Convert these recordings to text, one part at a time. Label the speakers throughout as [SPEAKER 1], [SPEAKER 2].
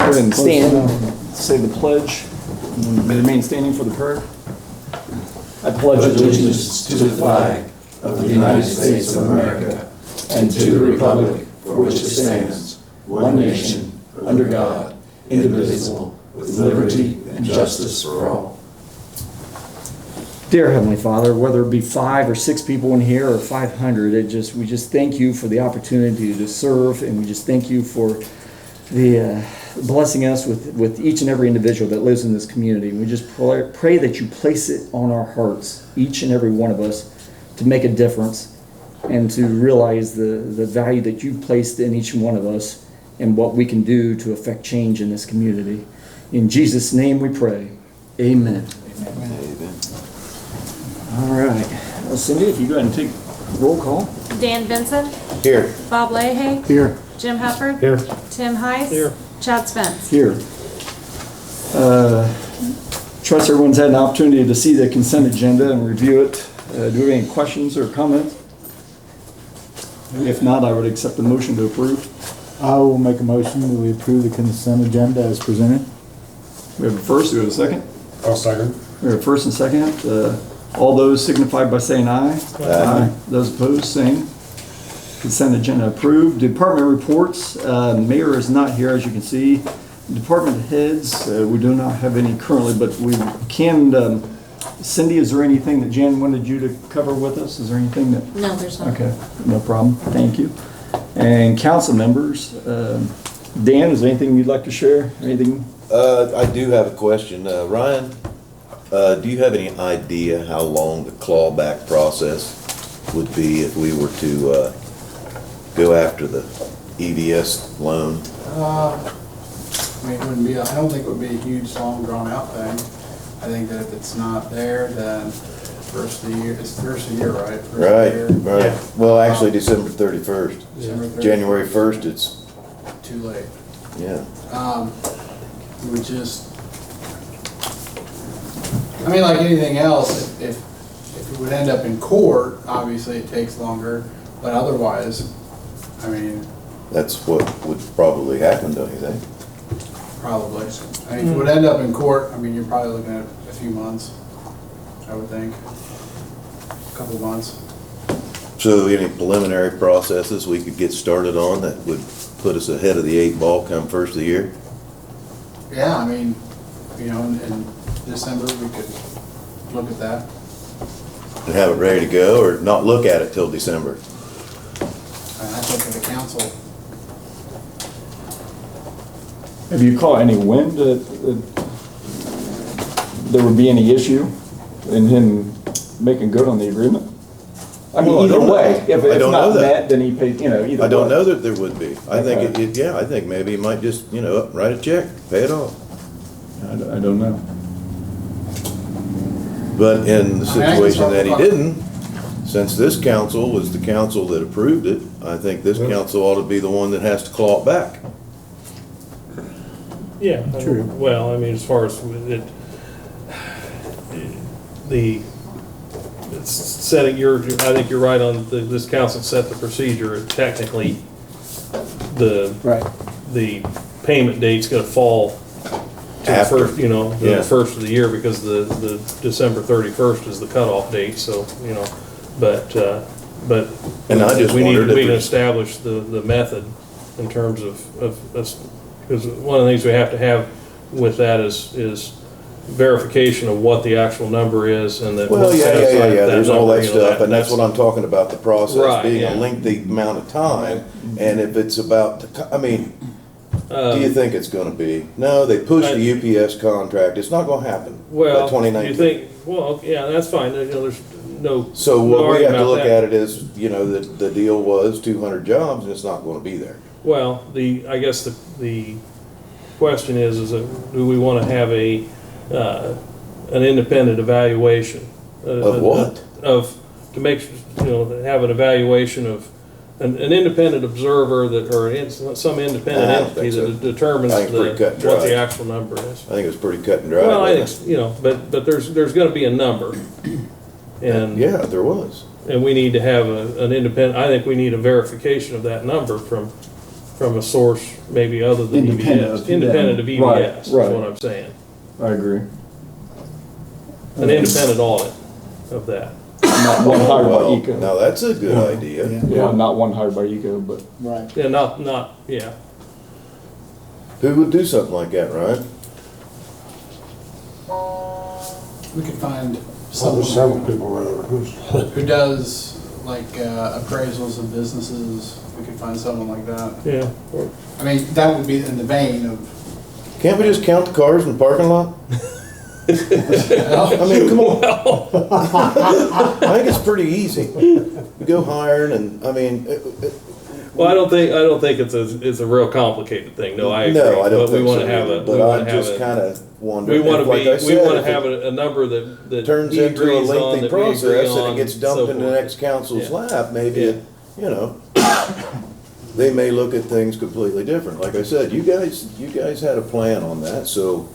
[SPEAKER 1] Go ahead and stand, say the pledge, and remain standing for the prayer. I pledge
[SPEAKER 2] allegiance to the flag of the United States of America and to the republic for which it stands, one nation, under God, indivisible, with liberty and justice for all.
[SPEAKER 1] Dear Heavenly Father, whether it be 5 or 6 people in here or 500, we just thank you for the opportunity to serve, and we just thank you for the blessing us with each and every individual that lives in this community. We just pray that you place it on our hearts, each and every one of us, to make a difference and to realize the value that you've placed in each one of us and what we can do to affect change in this community. In Jesus' name we pray. Amen.
[SPEAKER 2] Amen.
[SPEAKER 1] All right. Well, Cindy, if you go ahead and take roll call.
[SPEAKER 3] Dan Vincent.
[SPEAKER 2] Here.
[SPEAKER 3] Bob Leahy.
[SPEAKER 1] Here.
[SPEAKER 3] Jim Hufford.
[SPEAKER 1] Here.
[SPEAKER 3] Tim Heiss.
[SPEAKER 1] Here.
[SPEAKER 3] Chad Spence.
[SPEAKER 1] Here. Trust everyone's had an opportunity to see the consent agenda and review it. Do we have any questions or comments? If not, I would accept the motion to approve.
[SPEAKER 4] I will make a motion that we approve the consent agenda as presented.
[SPEAKER 1] We have a first, do we have a second?
[SPEAKER 5] I'll second.
[SPEAKER 1] We have a first and second. All those signify by saying aye.
[SPEAKER 2] Aye.
[SPEAKER 1] Those opposed, same. Consent agenda approved. Department reports. Mayor is not here, as you can see. Department heads, we do not have any currently, but we can. Cindy, is there anything that Jan wanted you to cover with us? Is there anything that?
[SPEAKER 3] No, there's not.
[SPEAKER 1] Okay, no problem. Thank you. And council members, Dan, is there anything you'd like to share? Anything?
[SPEAKER 2] I do have a question. Ryan, do you have any idea how long the clawback process would be if we were to go after the EVS loan?
[SPEAKER 6] I mean, it wouldn't be, I don't think it would be a huge, long, drawn-out thing. I think that if it's not there, then first of the year, it's the first of the year, right? First of the
[SPEAKER 2] Right,
[SPEAKER 6] year.
[SPEAKER 2] right.
[SPEAKER 6] Yeah.
[SPEAKER 2] Well, actually, December 31st.
[SPEAKER 6] December 31st.
[SPEAKER 2] January 1st, it's,
[SPEAKER 6] Too late.
[SPEAKER 2] yeah.
[SPEAKER 6] We would just, I mean, like anything else, if it would end up in court, obviously it takes longer, but otherwise, I mean,
[SPEAKER 2] That's what would probably happen, don't you think?
[SPEAKER 6] probably. I mean, if it would end up in court, I mean, you're probably looking at a few months, I would think. A couple months.
[SPEAKER 2] So any preliminary processes we could get started on that would put us ahead of the 8 ball come first of the year?
[SPEAKER 6] Yeah, I mean, you know, in December, we could look at that.
[SPEAKER 2] And have it ready to go, or not look at it till December?
[SPEAKER 6] And I think for the council,
[SPEAKER 1] Have you caught any wind that there would be any issue in him making good on the agreement? I mean,
[SPEAKER 2] Well, I
[SPEAKER 1] either
[SPEAKER 2] don't
[SPEAKER 1] way,
[SPEAKER 2] know.
[SPEAKER 1] if
[SPEAKER 2] I
[SPEAKER 1] it's
[SPEAKER 2] don't know
[SPEAKER 1] not
[SPEAKER 2] that.
[SPEAKER 1] met, then he paid, either way.
[SPEAKER 2] I don't know that there would be. I think
[SPEAKER 1] Okay.
[SPEAKER 2] yeah, I think maybe he might just, write a check, pay it off.
[SPEAKER 1] I don't know.
[SPEAKER 2] But in the
[SPEAKER 6] I mean, I can
[SPEAKER 2] situation that he
[SPEAKER 6] talk-
[SPEAKER 2] didn't, since this council was the council that approved it, I think this council ought to be the one that has to claw it back.
[SPEAKER 5] Yeah.
[SPEAKER 4] True.
[SPEAKER 5] Well, I mean, as far as it, it's setting I think you're right on, this council set the procedure. Technically,
[SPEAKER 4] Right.
[SPEAKER 5] the payment date's gonna fall to the
[SPEAKER 2] After.
[SPEAKER 5] first,
[SPEAKER 2] Yeah.
[SPEAKER 5] the first of the year, because the December 31st is the cutoff date, so, but.
[SPEAKER 2] And I just
[SPEAKER 5] we
[SPEAKER 2] wondered if
[SPEAKER 5] can
[SPEAKER 2] there's-
[SPEAKER 5] establish the method in terms of, because one of the things we have to have with that is verification of what the actual number is, and that.
[SPEAKER 2] Well,
[SPEAKER 5] we'll
[SPEAKER 2] yeah,
[SPEAKER 5] satisfy
[SPEAKER 2] there's all
[SPEAKER 5] number,
[SPEAKER 2] that stuff, and that's what I'm talking about, the process
[SPEAKER 5] Right,
[SPEAKER 2] being
[SPEAKER 5] yeah.
[SPEAKER 2] a lengthy amount of time. And if it's about, do you think it's gonna be? No, they pushed the UPS contract, it's not gonna happen by
[SPEAKER 5] Well,
[SPEAKER 2] 2019.
[SPEAKER 5] you think, well, yeah, that's fine, there's no.
[SPEAKER 2] So
[SPEAKER 5] no
[SPEAKER 2] what we
[SPEAKER 5] argument
[SPEAKER 2] have to
[SPEAKER 5] about
[SPEAKER 2] look
[SPEAKER 5] that.
[SPEAKER 2] at it is, the deal was 200 jobs, and it's not gonna be there.
[SPEAKER 5] Well, I guess the question is that, do we want to have an independent evaluation?
[SPEAKER 2] Of what?
[SPEAKER 5] To make, have an evaluation of, an independent observer some independent
[SPEAKER 2] I don't
[SPEAKER 5] entity
[SPEAKER 2] think so.
[SPEAKER 5] that determines
[SPEAKER 2] I think it's pretty cut and
[SPEAKER 5] what the
[SPEAKER 2] dry.
[SPEAKER 5] actual number is.
[SPEAKER 2] I think it was pretty cut and dry.
[SPEAKER 5] Well, I
[SPEAKER 2] wasn't
[SPEAKER 5] think, but there's gonna be a number.
[SPEAKER 2] it?
[SPEAKER 5] And.
[SPEAKER 2] Yeah, there was.
[SPEAKER 5] And we need to have an independent, I think we need a verification of that number from from a source maybe other than
[SPEAKER 1] Independent
[SPEAKER 5] EVS.
[SPEAKER 1] of
[SPEAKER 5] Independent
[SPEAKER 1] them.
[SPEAKER 5] of
[SPEAKER 1] Right,
[SPEAKER 5] EVS, is
[SPEAKER 1] right.
[SPEAKER 5] what I'm saying.
[SPEAKER 1] I agree.
[SPEAKER 5] An independent audit of that.
[SPEAKER 1] Not one hired by
[SPEAKER 2] Well,
[SPEAKER 1] ECO.
[SPEAKER 2] now that's a good idea.
[SPEAKER 4] Yeah.
[SPEAKER 1] Yeah, not one hired by ECO, but
[SPEAKER 4] Right.
[SPEAKER 5] Yeah, not, yeah.
[SPEAKER 2] Who would do something like that, Ryan?
[SPEAKER 6] We could find
[SPEAKER 7] Well, there's several
[SPEAKER 6] someone
[SPEAKER 7] people rather,
[SPEAKER 6] who does like appraisals of businesses. We could find someone like that.
[SPEAKER 5] Yeah.
[SPEAKER 6] I mean, that would be in the vein of,
[SPEAKER 2] Can't we just count the cars in the parking lot? I mean, come on. I think it's pretty easy. We go hiring and, I mean,
[SPEAKER 5] Well, I don't think it's a real complicated thing. No, I agree.
[SPEAKER 2] no, I don't
[SPEAKER 5] But we
[SPEAKER 2] think
[SPEAKER 5] want
[SPEAKER 2] so
[SPEAKER 5] to have
[SPEAKER 2] either.
[SPEAKER 5] a,
[SPEAKER 2] But I just kind of wonder,
[SPEAKER 5] we want
[SPEAKER 2] if,
[SPEAKER 5] to
[SPEAKER 2] like
[SPEAKER 5] be,
[SPEAKER 2] I
[SPEAKER 5] we
[SPEAKER 2] said,
[SPEAKER 5] want to
[SPEAKER 2] if
[SPEAKER 5] have
[SPEAKER 2] it
[SPEAKER 5] a number that
[SPEAKER 2] turns
[SPEAKER 5] he
[SPEAKER 2] into a
[SPEAKER 5] agrees on,
[SPEAKER 2] lengthy
[SPEAKER 5] that we agree
[SPEAKER 2] process and
[SPEAKER 5] on,
[SPEAKER 2] it gets
[SPEAKER 5] so
[SPEAKER 2] dumped in the
[SPEAKER 5] forth.
[SPEAKER 2] next council's
[SPEAKER 5] Yeah.
[SPEAKER 2] lap, maybe,
[SPEAKER 5] Yeah.
[SPEAKER 2] you know, they may look at things completely different. Like I said, you guys had a plan on that, so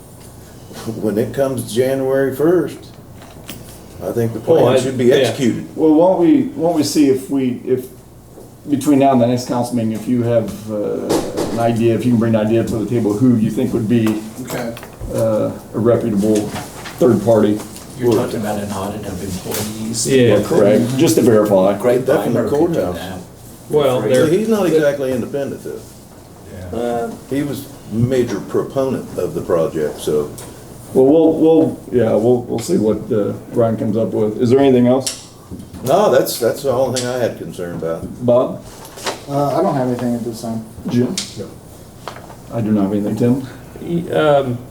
[SPEAKER 2] when it comes January 1st, I think the
[SPEAKER 5] Oh,
[SPEAKER 2] plan should be
[SPEAKER 5] yeah.
[SPEAKER 2] executed.
[SPEAKER 1] well, won't we see if between now and the next council meeting, if you have an idea, if you can bring an idea to the table, who you think would be
[SPEAKER 6] okay,
[SPEAKER 1] a reputable third party.
[SPEAKER 8] You're talking about an audit of employees?
[SPEAKER 5] Yeah.
[SPEAKER 1] Correct. Just to verify.
[SPEAKER 8] Great
[SPEAKER 2] Definitely
[SPEAKER 8] Binder could do
[SPEAKER 2] courthouse.
[SPEAKER 8] that.
[SPEAKER 5] Well,
[SPEAKER 2] See,
[SPEAKER 5] there,
[SPEAKER 2] he's not exactly independent though. He was major proponent of the project, so.
[SPEAKER 1] Well, we'll see what Ryan comes up with. Is there anything else,
[SPEAKER 2] No, that's the only thing I had concern about.
[SPEAKER 1] Bob?
[SPEAKER 4] I don't have anything at this time.
[SPEAKER 1] Jim? I do not have anything. Tim?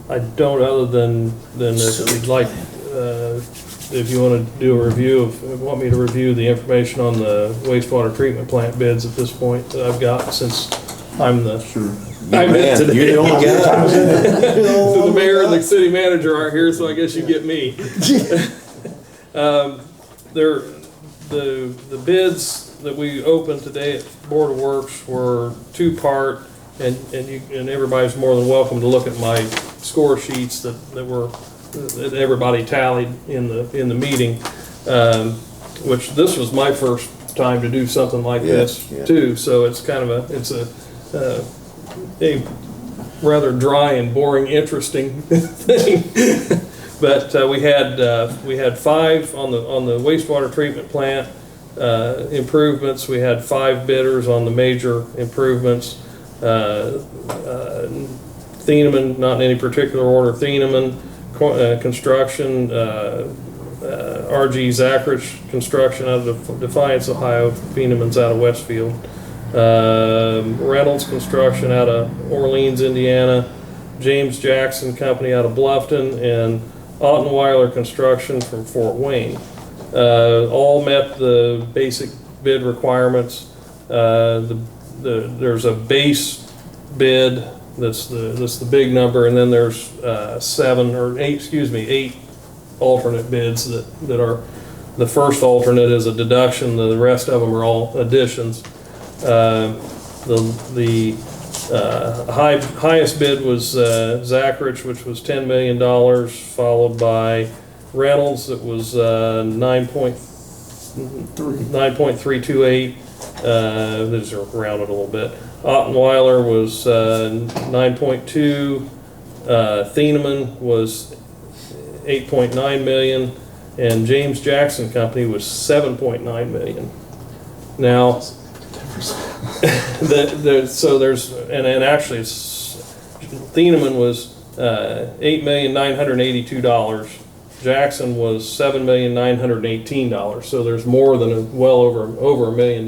[SPEAKER 5] I don't, other than if you'd like, if you want to do a review want me to review the information on the wastewater treatment plant bids at this point that I've got, since I'm the.
[SPEAKER 1] Sure.
[SPEAKER 5] I'm in
[SPEAKER 2] Man,
[SPEAKER 5] today.
[SPEAKER 2] you're the only guy.
[SPEAKER 5] So the mayor and the city manager aren't here, so I guess you get me. The bids that we opened today at Board of Works were two-part, and everybody's more than welcome to look at my score sheets that everybody tallied in the meeting. Which this was my first time to do something like this
[SPEAKER 2] Yeah.
[SPEAKER 5] too, so it's kind of a rather dry and boring, interesting thing. But we had 5 on the wastewater treatment plant improvements. We had 5 bidders on the major improvements. Thieneman, not in any particular order, Thieneman Construction, RG Zachrich Construction out of Defiance, Ohio. Thieneman's out of Westfield. Reynolds Construction out of Orleans, Indiana. James Jackson Company out of Bluffton, and Ottenweiler Construction from Fort Wayne. All met the basic bid requirements. There's a base bid that's the big number, and then there's 8 alternate bids that are, the first alternate is a deduction, the rest of them are all additions. The highest bid was Zachrich, which was $10 million, followed by Reynolds, that was 9.328. These are rounded a little bit. Ottenweiler was 9.2. Thieneman was 8.9 million, and James Jackson Company was 7.9 million. Now, so there's, and actually Thieneman was $8,982,000. Jackson was $7,918,000. So there's more than over $1 million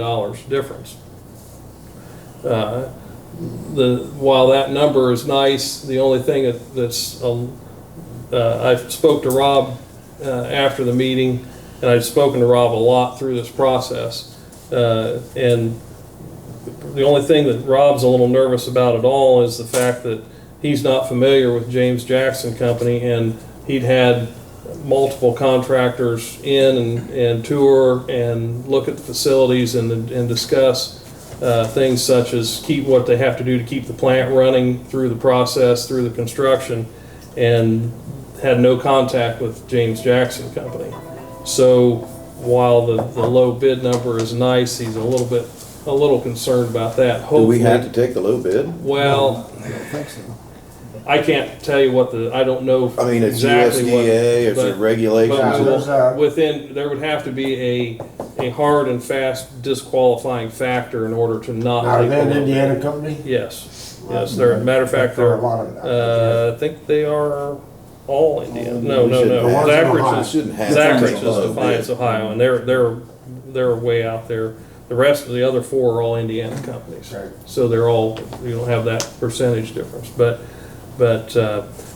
[SPEAKER 5] difference. While that number is nice, the only thing that's I spoke to Rob after the meeting, and I've spoken to Rob a lot through this process, and the only thing that Rob's a little nervous about at all is the fact that he's not familiar with James Jackson Company, and he'd had multiple contractors in and tour and look at the facilities and discuss things such as what they have to do to keep the plant running through the process, through the construction, and had no contact with James Jackson Company. So while the low bid number is nice, he's a little bit a little concerned about that.
[SPEAKER 2] Do
[SPEAKER 5] Hopefully,
[SPEAKER 2] we have to take the low bid?
[SPEAKER 5] well, I can't tell you what I don't know
[SPEAKER 2] I mean, it's
[SPEAKER 5] exactly what.
[SPEAKER 2] USDA, it's a
[SPEAKER 5] but-
[SPEAKER 2] regulation.
[SPEAKER 5] But we
[SPEAKER 6] there's
[SPEAKER 5] will- within, there would have to be a hard and fast disqualifying factor in order to not
[SPEAKER 7] Are
[SPEAKER 5] take
[SPEAKER 7] they
[SPEAKER 5] the
[SPEAKER 7] an
[SPEAKER 5] low bid.
[SPEAKER 7] Indiana company?
[SPEAKER 5] Yes, they're, matter of fact,
[SPEAKER 7] There are a
[SPEAKER 5] they're,
[SPEAKER 7] lot of them.
[SPEAKER 5] I think they are all Indian. No,
[SPEAKER 2] We
[SPEAKER 5] no,
[SPEAKER 2] shouldn't
[SPEAKER 5] no.
[SPEAKER 2] have-
[SPEAKER 5] Zachary
[SPEAKER 2] shouldn't have
[SPEAKER 5] Zachary
[SPEAKER 2] to
[SPEAKER 5] is
[SPEAKER 2] take the low
[SPEAKER 5] Defiance,
[SPEAKER 2] bid.
[SPEAKER 5] Ohio, and they're way out there. The rest of the other four are all Indiana companies.
[SPEAKER 7] Right.
[SPEAKER 5] So they're all, you don't have that percentage difference,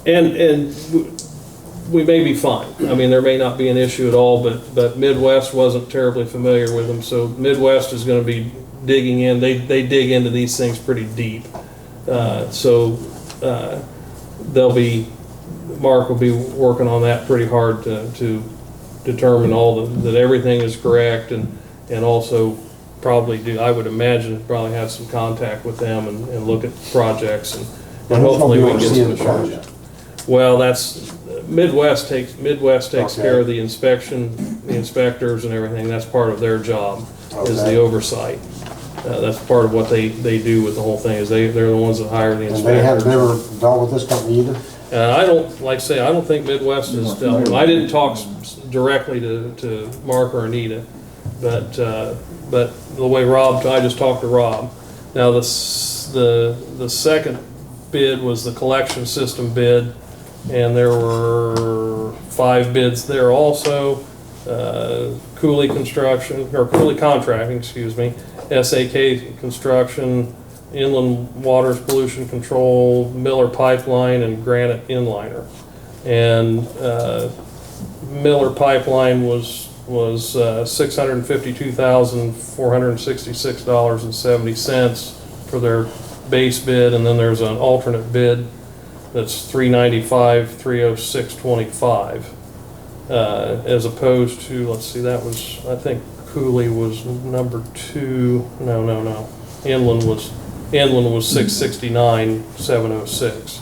[SPEAKER 5] and we may be fine. I mean, there may not be an issue at all, but Midwest wasn't terribly familiar with them, so Midwest is gonna be digging in, they dig into these things pretty deep. Mark will be working on that pretty hard to determine that everything is correct, and also probably I would imagine, probably have some contact with them and look at projects and hopefully we can get some assurance. Well, that's, Midwest takes care of the inspection, the inspectors and everything. That's part of their job, is the
[SPEAKER 7] Okay.
[SPEAKER 5] oversight. That's part of what they do with the whole thing, is they're the ones that hire the
[SPEAKER 7] And they have
[SPEAKER 5] inspectors.
[SPEAKER 7] never dealt with this company either?
[SPEAKER 5] I don't, like I say, I don't think Midwest is dealt with. I didn't talk directly to Mark or Anita, but the way I just talked to Rob. Now, the second bid was the collection system bid, and there were 5 bids there also. Cooley Contracting, SAK Construction, Inland Waters Pollution Control, Miller Pipeline, and Granite Inliner. And Miller Pipeline was $652,466.70 for their base bid, and then there's an alternate bid that's $395,306.25, as opposed to, let's see, that was, I think Cooley was number 2. No. Inland was $669,706.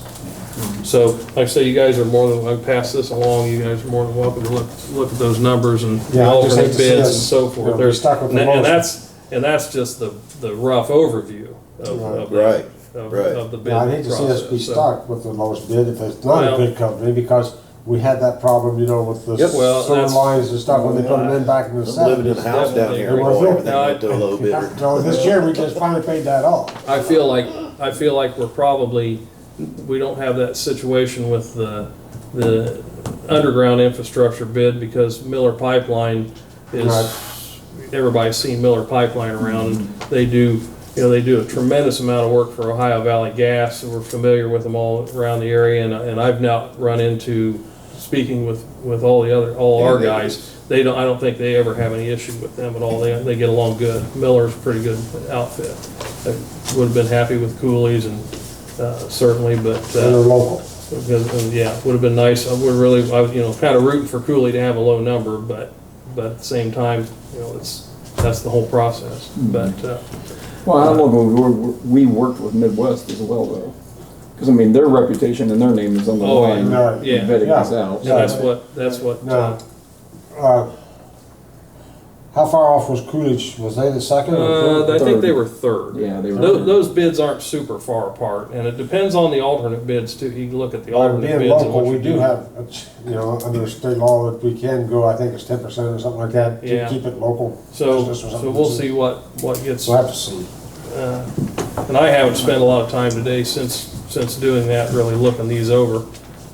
[SPEAKER 5] So, like I say, you guys are more than, I'll pass this along, you guys are more than welcome to look at those numbers and the
[SPEAKER 7] Yeah, I just hate
[SPEAKER 5] alternate
[SPEAKER 7] to see
[SPEAKER 5] bids and
[SPEAKER 7] us,
[SPEAKER 5] so
[SPEAKER 7] you
[SPEAKER 5] forth.
[SPEAKER 7] know, be
[SPEAKER 5] There's,
[SPEAKER 7] stuck with the
[SPEAKER 5] and
[SPEAKER 7] lowest.
[SPEAKER 5] that's just the rough overview of
[SPEAKER 2] Right, right.
[SPEAKER 5] of the bid
[SPEAKER 7] Yeah, I'd hate to see us be
[SPEAKER 5] process. So-
[SPEAKER 7] stuck with the lowest bid if it's not
[SPEAKER 5] Well-
[SPEAKER 7] a big company, because we had that problem, you know, with the
[SPEAKER 2] Yep.
[SPEAKER 5] Well,
[SPEAKER 7] sewer
[SPEAKER 5] that's-
[SPEAKER 7] lines and stuff when they put them in back in the
[SPEAKER 2] I'm living in a
[SPEAKER 7] 70s.
[SPEAKER 2] house down here,
[SPEAKER 7] Definitely.
[SPEAKER 2] boy, everything went to a low bidder.
[SPEAKER 7] So this year, we just finally paid that off.
[SPEAKER 5] I feel like we don't have that situation with the underground infrastructure bid, because Miller Pipeline
[SPEAKER 7] Right.
[SPEAKER 5] is, everybody's seen Miller Pipeline around, and they do a tremendous amount of work for Ohio Valley Gas, and we're familiar with them all around the area, and I've now run into, speaking with all our guys, I don't think they ever have any issue with them at all. They get along good. Miller's a pretty good outfit. I would have been happy with Cooley's and certainly, but
[SPEAKER 7] They're local.
[SPEAKER 5] yeah, would have been nice. I would really, kind of rooting for Cooley to have a low number, but at the same time, that's the whole process. But
[SPEAKER 1] Well, how long ago we worked with Midwest as well, though? Because, I mean, their reputation and their name is on the
[SPEAKER 5] Oh,
[SPEAKER 1] line.
[SPEAKER 7] yeah.
[SPEAKER 1] in
[SPEAKER 5] Yeah.
[SPEAKER 1] vetting
[SPEAKER 7] Yeah.
[SPEAKER 1] this out.
[SPEAKER 5] and that's what.
[SPEAKER 7] Now, how far off was Coolidge? Was they the second or
[SPEAKER 5] I
[SPEAKER 7] third?
[SPEAKER 5] think they were third.
[SPEAKER 1] Yeah, they were.
[SPEAKER 5] Those bids aren't super far apart, and it depends on the alternate bids too. You can look at the
[SPEAKER 7] By
[SPEAKER 5] alternate
[SPEAKER 7] being
[SPEAKER 5] bids and
[SPEAKER 7] local,
[SPEAKER 5] what
[SPEAKER 7] we
[SPEAKER 5] you
[SPEAKER 7] do have, under state law that we can go, I think it's 10% or something like that, to
[SPEAKER 5] Yeah.
[SPEAKER 7] keep it local.
[SPEAKER 5] So
[SPEAKER 7] business or something.
[SPEAKER 5] we'll see what gets.
[SPEAKER 7] We'll have to see.
[SPEAKER 5] And I haven't spent a lot of time today since doing that, really looking these over.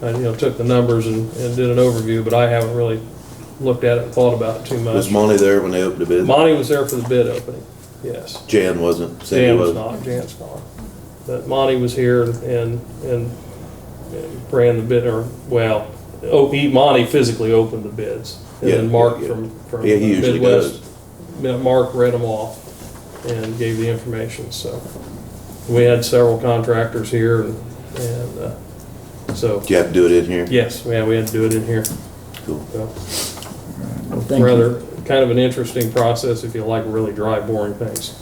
[SPEAKER 5] I, took the numbers and did an overview, but I haven't really looked at it and thought about it too much.
[SPEAKER 2] Was Monty there when they opened the bid?
[SPEAKER 5] Monty was there for the bid opening, yes.
[SPEAKER 2] Jan wasn't, Cindy
[SPEAKER 5] Jan was
[SPEAKER 2] wasn't.
[SPEAKER 5] not, Jan's gone. But Monty was here and ran the bid, Monty physically opened the bids. And
[SPEAKER 2] Yeah,
[SPEAKER 5] then Mark
[SPEAKER 2] yeah.
[SPEAKER 5] from
[SPEAKER 2] Yeah, he usually
[SPEAKER 5] Midwest, Mark read them off and gave the information, so. We had several contractors here and so,
[SPEAKER 2] Did you have to do it in here?
[SPEAKER 5] yes, we had to do it in here.
[SPEAKER 2] Cool.
[SPEAKER 5] So,
[SPEAKER 1] Well, thank you.
[SPEAKER 5] rather, kind of an interesting process if you like really dry, boring things.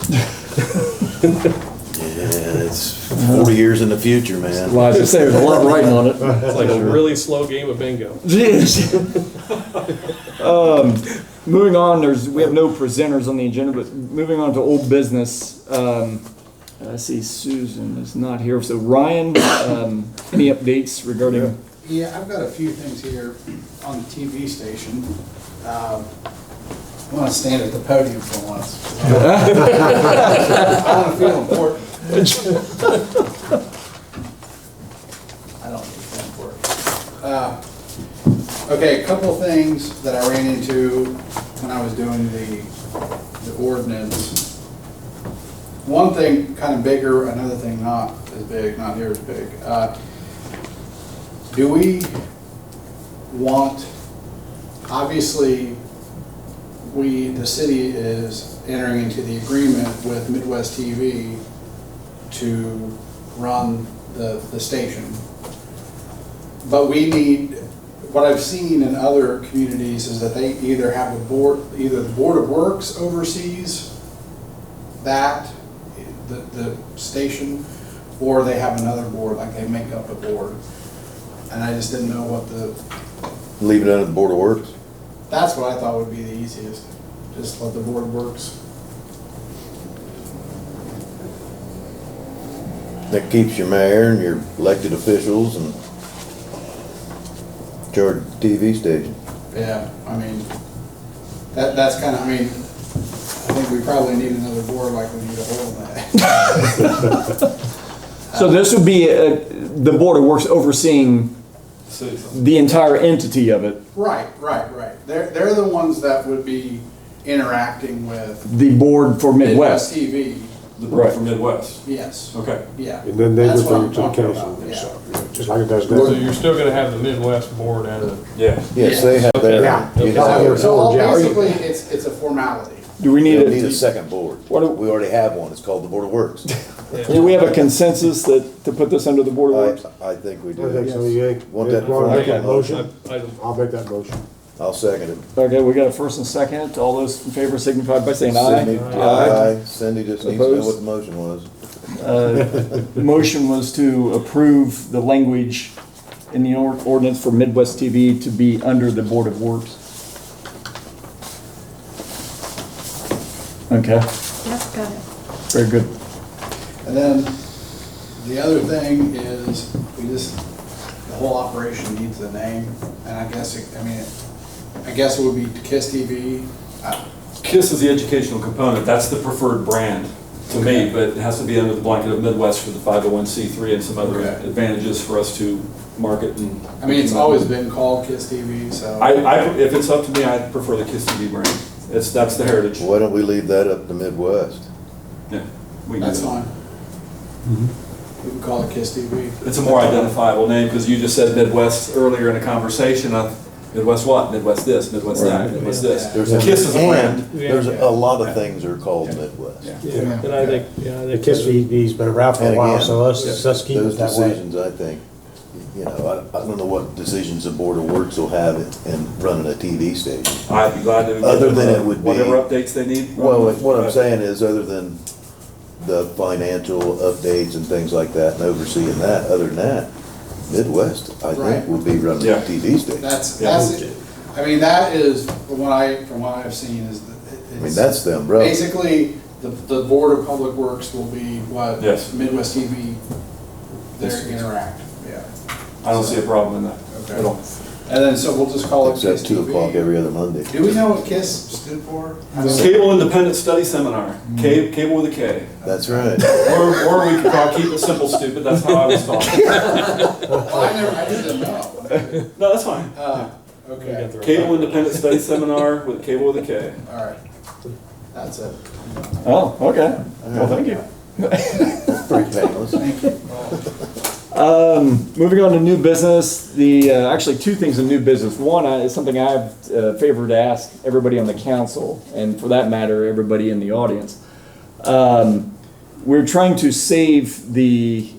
[SPEAKER 2] Yeah, it's 40 years in the future, man.
[SPEAKER 1] Well, I was just saying, there's a lot writing on it.
[SPEAKER 5] It's like a really slow game of bingo.
[SPEAKER 1] Jeez. moving on, we have no presenters on the agenda, but moving on to old business. I see Susan is not here, so Ryan, any updates regarding?
[SPEAKER 6] Yeah, I've got a few things here on the TV station. I want to stand at the podium for once. I want to feel important. I don't need to feel important. Okay, a couple of things that I ran into when I was doing the ordinance. One thing kind of bigger, another thing not as big, not near as big. Do we want, obviously, the city is entering into the agreement with Midwest TV to run the station. But we need, what I've seen in other communities is that they either have a board, either the Board of Works oversees that, the station, or they have another board, like they make up a board. And I just didn't know what
[SPEAKER 2] Leave it under the Board of Works.
[SPEAKER 6] that's what I thought would be the easiest. Just let the Board of Works.
[SPEAKER 2] That keeps your mayor and your elected officials and charge TV station.
[SPEAKER 6] Yeah, I mean, that's kind of, I mean, I think we probably need another board like we need a hole in that.
[SPEAKER 1] So this would be the Board of Works overseeing the entire entity of it,
[SPEAKER 6] Right. They're the ones that would be interacting with
[SPEAKER 1] the board for Midwest.
[SPEAKER 6] TV.
[SPEAKER 9] The board
[SPEAKER 1] Right.
[SPEAKER 9] for Midwest.
[SPEAKER 6] Yes.
[SPEAKER 9] Okay.
[SPEAKER 6] Yeah.
[SPEAKER 7] And then they
[SPEAKER 6] That's
[SPEAKER 7] go
[SPEAKER 6] what
[SPEAKER 7] through
[SPEAKER 6] I'm
[SPEAKER 7] to the
[SPEAKER 6] talking
[SPEAKER 7] council
[SPEAKER 6] about,
[SPEAKER 7] and
[SPEAKER 6] yeah.
[SPEAKER 7] stuff, yeah, just like it does
[SPEAKER 5] So
[SPEAKER 7] now.
[SPEAKER 5] you're still gonna have the Midwest board and
[SPEAKER 9] Yeah.
[SPEAKER 2] Yes, they have their.
[SPEAKER 7] Yeah.
[SPEAKER 2] you
[SPEAKER 7] They'll have
[SPEAKER 2] have-
[SPEAKER 7] their
[SPEAKER 6] So
[SPEAKER 7] board, yeah.
[SPEAKER 6] basically, it's a formality.
[SPEAKER 1] Do we need
[SPEAKER 2] They'll need a
[SPEAKER 1] a,
[SPEAKER 2] second board.
[SPEAKER 1] What do-
[SPEAKER 2] We already have one. It's called the Board of Works.
[SPEAKER 1] do we have a consensus to put this under the Board of Works?
[SPEAKER 2] I think we
[SPEAKER 7] I think
[SPEAKER 2] do.
[SPEAKER 7] so, yeah.
[SPEAKER 2] Want that
[SPEAKER 7] Want to make that
[SPEAKER 2] first?
[SPEAKER 7] motion? I'll make that motion.
[SPEAKER 2] I'll second it.
[SPEAKER 1] Okay, we got a first and second. All those in favor signify by saying aye.
[SPEAKER 2] Cindy, aye. Cindy just needs to know what the motion was.
[SPEAKER 1] The motion was to approve the language in the ordinance for Midwest TV to be under the Board of Works. Okay,
[SPEAKER 3] Yep, got it.
[SPEAKER 1] very good.
[SPEAKER 6] And then the other thing is, the whole operation needs a name, and I guess it would be K.I.S.S TV.
[SPEAKER 9] KISS is the educational component. That's the preferred brand to me, but it has to be under the blanket of Midwest for the 501c3 and some other
[SPEAKER 6] Okay.
[SPEAKER 9] advantages for us to market and.
[SPEAKER 6] I mean, it's always been called K.I.S.S TV, so.
[SPEAKER 9] If it's up to me, I prefer the KISS TV brand. That's the heritage.
[SPEAKER 2] Why don't we leave that up to Midwest?
[SPEAKER 9] Yeah, we can
[SPEAKER 6] That's
[SPEAKER 9] do that.
[SPEAKER 6] fine. We can call it K.I.S.S TV.
[SPEAKER 9] It's a more identifiable name because you just said Midwest earlier in a conversation. Midwest what? Midwest this, Midwest that,
[SPEAKER 1] Right.
[SPEAKER 9] Midwest this.
[SPEAKER 2] There's
[SPEAKER 9] KISS is a brand.
[SPEAKER 2] There's a lot of things are called Midwest.
[SPEAKER 5] And I think,
[SPEAKER 7] The KISS TV's been around for a
[SPEAKER 2] And
[SPEAKER 7] while,
[SPEAKER 2] again,
[SPEAKER 7] so let's keep it
[SPEAKER 2] Those
[SPEAKER 7] that way.
[SPEAKER 2] decisions, I think, I don't know what decisions the Board of Works will have in running a TV station.
[SPEAKER 9] I'd be glad to. give
[SPEAKER 2] Other
[SPEAKER 9] them
[SPEAKER 2] than it would be-
[SPEAKER 9] Whatever updates they need.
[SPEAKER 2] Well, what I'm saying is, other than the financial updates and things like that and overseeing that, other than that, Midwest, I
[SPEAKER 6] Right.
[SPEAKER 2] think, will be running
[SPEAKER 9] Yeah.
[SPEAKER 2] a TV station.
[SPEAKER 6] That's it. I mean, that is, from what I've seen, is that
[SPEAKER 2] I mean, that's the umbrella.
[SPEAKER 6] basically, the Board of Public Works will be what
[SPEAKER 9] Yes.
[SPEAKER 6] Midwest TV, their
[SPEAKER 9] Yes.
[SPEAKER 6] interact, yeah.
[SPEAKER 9] I don't see a problem in that
[SPEAKER 6] Okay.
[SPEAKER 9] at all.
[SPEAKER 6] And then, so we'll just call it
[SPEAKER 2] Except
[SPEAKER 6] KISS
[SPEAKER 2] 2 o'clock
[SPEAKER 6] TV.
[SPEAKER 2] every other Monday.
[SPEAKER 6] Do we know what KISS stood for?
[SPEAKER 9] Cable Independent Study Seminar, cable with a K.
[SPEAKER 2] That's right.
[SPEAKER 9] Or we could call Keep It Simple Stupid, that's how I was taught.
[SPEAKER 6] I didn't know.
[SPEAKER 9] No, that's fine.
[SPEAKER 6] Okay,
[SPEAKER 9] Cable Independent Study Seminar with cable with a K.
[SPEAKER 6] all right. That's it.
[SPEAKER 1] Oh, okay. Well, thank you.
[SPEAKER 2] Pretty painless.
[SPEAKER 1] Moving on to new business, actually two things in new business. One is something I've favored to ask everybody on the council, and for that matter, everybody in the audience. We're trying to save the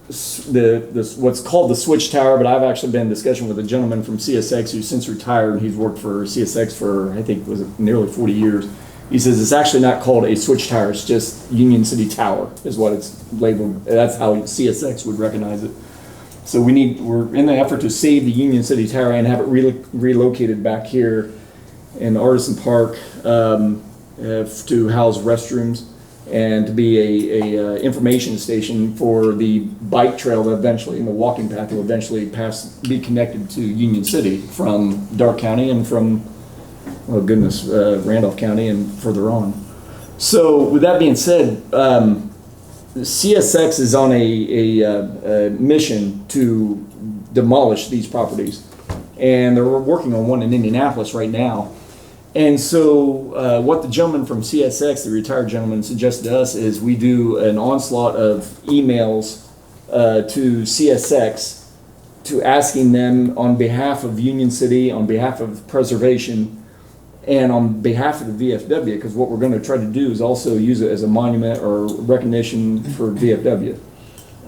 [SPEAKER 1] what's called the switch tower, but I've actually been in discussion with a gentleman from CSX who's since retired, and he's worked for CSX for, I think, was it nearly 40 years. He says it's actually not called a switch tower, it's just Union City Tower is what it's labeled. That's how CSX would recognize it. So we're in the effort to save the Union City Tower and have it relocated back here. in Artisan Park to house restrooms and to be a information station for the bike trail that eventually, and the walking path will eventually be connected to Union City from Dark County and from, oh goodness, Randolph County and further on. So with that being said, CSX is on a mission to demolish these properties, and they're working on one in Indianapolis right now. And so what the gentleman from CSX, the retired gentleman, suggested to us is we do an onslaught of emails to CSX to asking them on behalf of Union City, on behalf of preservation, and on behalf of the VFW, because what we're going to try to do is also use it as a monument or recognition for VFW.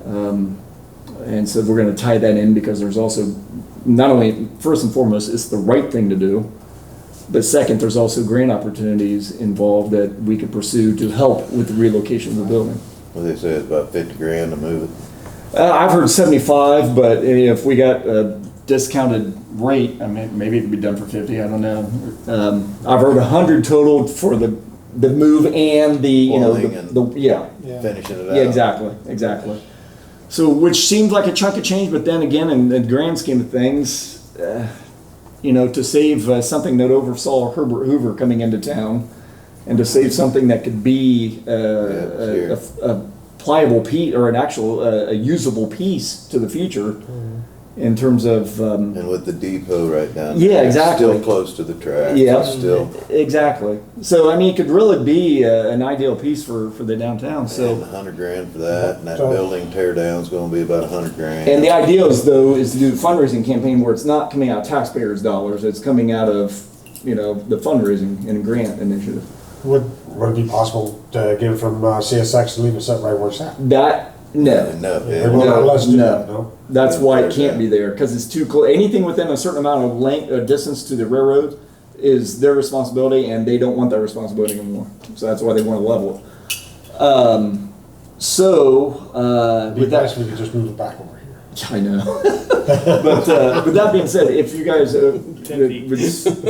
[SPEAKER 1] And so we're going to tie that in because there's also, not only, first and foremost, it's the right thing to do, but second, there's also grant opportunities involved that we could pursue to help with the relocation of the building.
[SPEAKER 2] Well, they say it's about 50 grand to move it.
[SPEAKER 1] I've heard 75, but if we got a discounted rate, I mean, maybe it could be done for 50, I don't know. I've heard 100 total for the move and the,
[SPEAKER 2] Oiling
[SPEAKER 1] yeah.
[SPEAKER 2] Finishing it out.
[SPEAKER 1] Yeah, exactly. So, which seems like a chunk of change, but then again, in the grand scheme of things, to save something that oversaw Herbert Hoover coming into town, and to save something that could be a pliable piece or an actual a usable piece to the future, in terms of
[SPEAKER 2] And with the depot right down
[SPEAKER 1] Yeah,
[SPEAKER 2] there, it's
[SPEAKER 1] exactly.
[SPEAKER 2] still close to the track.
[SPEAKER 1] Yeah.
[SPEAKER 2] It's still,
[SPEAKER 1] exactly. So I mean, it could really be an ideal piece for the downtown.
[SPEAKER 2] and
[SPEAKER 1] So.
[SPEAKER 2] 100 grand for that, and that
[SPEAKER 7] So-
[SPEAKER 2] building tear down's gonna be about 100 grand.
[SPEAKER 1] And the idea is, though, is to do a fundraising campaign where it's not coming out of taxpayers' dollars, it's coming out of, the fundraising and grant initiative.
[SPEAKER 7] Would it be possible to get it from CSX and leave it set right where it's at?
[SPEAKER 1] That, no.
[SPEAKER 2] No,
[SPEAKER 7] They
[SPEAKER 2] yeah.
[SPEAKER 7] won't
[SPEAKER 1] No,
[SPEAKER 7] let us do
[SPEAKER 1] no.
[SPEAKER 7] that, no?
[SPEAKER 1] That's
[SPEAKER 2] Yeah,
[SPEAKER 1] why it
[SPEAKER 2] there's
[SPEAKER 1] can't
[SPEAKER 2] that.
[SPEAKER 1] be there, because it's too close. Anything within a certain amount of length, distance to the railroad is their responsibility, and they don't want that responsibility anymore. So that's why they want to level it.
[SPEAKER 7] It'd be
[SPEAKER 1] With that,
[SPEAKER 7] nice if we could just move it back over here.
[SPEAKER 1] I know. But with that being said, if you guys would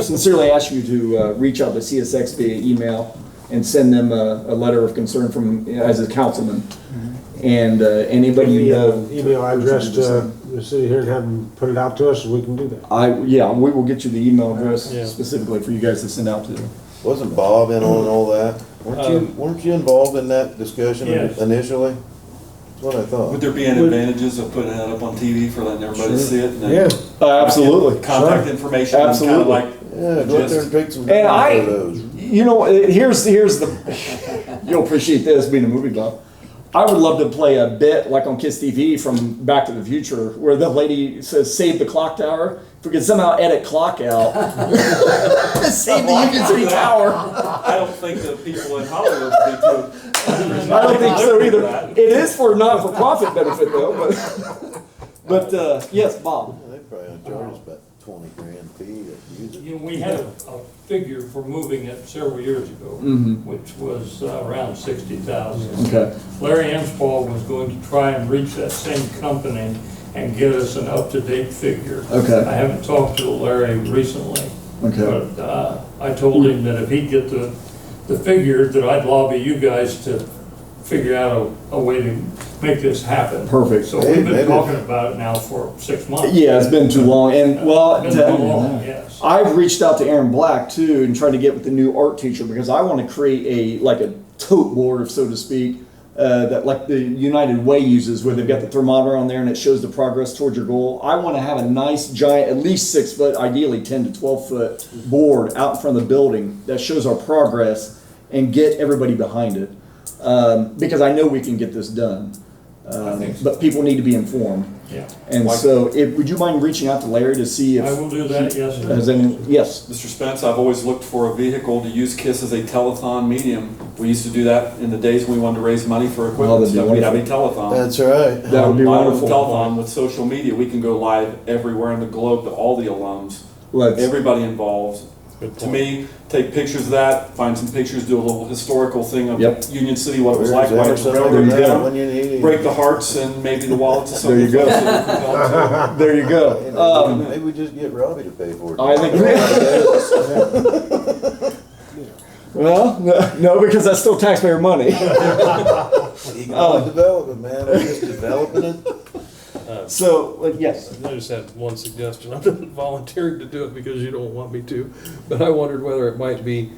[SPEAKER 1] sincerely ask you to reach out to CSX via email and send them a letter of concern from, as a councilman. And anybody you know.
[SPEAKER 7] Email address to the city here and have them put it out to us, and we can do that.
[SPEAKER 1] We will get you the email address
[SPEAKER 5] Yeah.
[SPEAKER 1] specifically for you guys to send out to.
[SPEAKER 2] Wasn't Bob in on all that? Weren't you involved in that discussion
[SPEAKER 5] Yes.
[SPEAKER 2] initially? That's what I thought.
[SPEAKER 9] Would there be any advantages of putting that up on TV for letting everybody see it? And then
[SPEAKER 1] Absolutely.
[SPEAKER 9] Contact information, and kind
[SPEAKER 1] Absolutely.
[SPEAKER 9] of like.
[SPEAKER 2] Yeah, go out there and take some
[SPEAKER 1] And I-
[SPEAKER 2] photos.
[SPEAKER 1] Here's the, you'll appreciate this being a movie buff. I would love to play a bit like on KISS TV from Back to the Future, where the lady says, "Save the clock tower." If we could somehow edit clock out, save the Union City Tower.
[SPEAKER 9] I don't think the people in Hollywood would be too.
[SPEAKER 1] I don't think so either. It is for not-for-profit benefit though, but yes, Bob.
[SPEAKER 2] They probably only charge us about 20 grand a fee to use it.
[SPEAKER 10] We had a figure for moving it several years ago, which was around 60,000.
[SPEAKER 1] Okay.
[SPEAKER 10] Larry Amspaugh was going to try and reach that same company and get us an up-to-date figure.
[SPEAKER 1] Okay.
[SPEAKER 10] I haven't talked to Larry recently,
[SPEAKER 1] Okay.
[SPEAKER 10] but I told him that if he'd get the figure, that I'd lobby you guys to figure out a way to make this happen.
[SPEAKER 1] Perfect.
[SPEAKER 10] So we've been
[SPEAKER 2] Maybe.
[SPEAKER 10] talking about it now for 6 months.
[SPEAKER 1] Yeah, it's been too long, and well,
[SPEAKER 10] Been too long, yes.
[SPEAKER 1] I've reached out to Aaron Black too and tried to get with the new art teacher because I want to create a tote board, so to speak, that like the United Way uses, where they've got the thermometer on there and it shows the progress towards your goal. I want to have a nice giant, at least 6 foot, ideally 10 to 12 foot board out in front of the building that shows our progress and get everybody behind it, because I know we can get this done. But people need to be informed.
[SPEAKER 10] Yeah.
[SPEAKER 1] And so, would you mind reaching out to Larry to see if
[SPEAKER 10] I will do that, yes, sir.
[SPEAKER 1] has any? Yes.
[SPEAKER 9] Mr. Spence, I've always looked for a vehicle to use KISS as a telethon medium. We used to do that in the days when we wanted to raise money for equipment,
[SPEAKER 1] that'd be
[SPEAKER 9] so we'd have a
[SPEAKER 1] wonderful.
[SPEAKER 9] telethon.
[SPEAKER 2] That's right.
[SPEAKER 1] That would be
[SPEAKER 9] Not
[SPEAKER 1] wonderful.
[SPEAKER 9] with telethon, with social media, we can go live everywhere in the globe to all the alums,
[SPEAKER 1] Let's.
[SPEAKER 9] everybody involved.
[SPEAKER 5] Good
[SPEAKER 9] To
[SPEAKER 5] point.
[SPEAKER 9] me, take pictures of that, find some pictures, do a little historical thing of
[SPEAKER 1] Yep.
[SPEAKER 9] Union City, what it was
[SPEAKER 2] Where's
[SPEAKER 9] like, why the
[SPEAKER 2] Emerson
[SPEAKER 9] railroad
[SPEAKER 2] over
[SPEAKER 9] was
[SPEAKER 2] there
[SPEAKER 9] down,
[SPEAKER 2] when you need him?
[SPEAKER 9] break the hearts and maybe the wallets of some
[SPEAKER 1] There
[SPEAKER 9] of
[SPEAKER 1] you
[SPEAKER 9] the
[SPEAKER 1] go.
[SPEAKER 9] folks that are compelled to.
[SPEAKER 1] There you
[SPEAKER 2] Hey,
[SPEAKER 1] go.
[SPEAKER 2] maybe we just get Robbie to pay for it.
[SPEAKER 1] I think. Well, no, because that's still taxpayer money.
[SPEAKER 2] Economic development, man, we're just developing it.
[SPEAKER 1] So, yes.
[SPEAKER 5] I just had one suggestion. I'm not volunteering to do it because you don't want me to, but I wondered whether it might be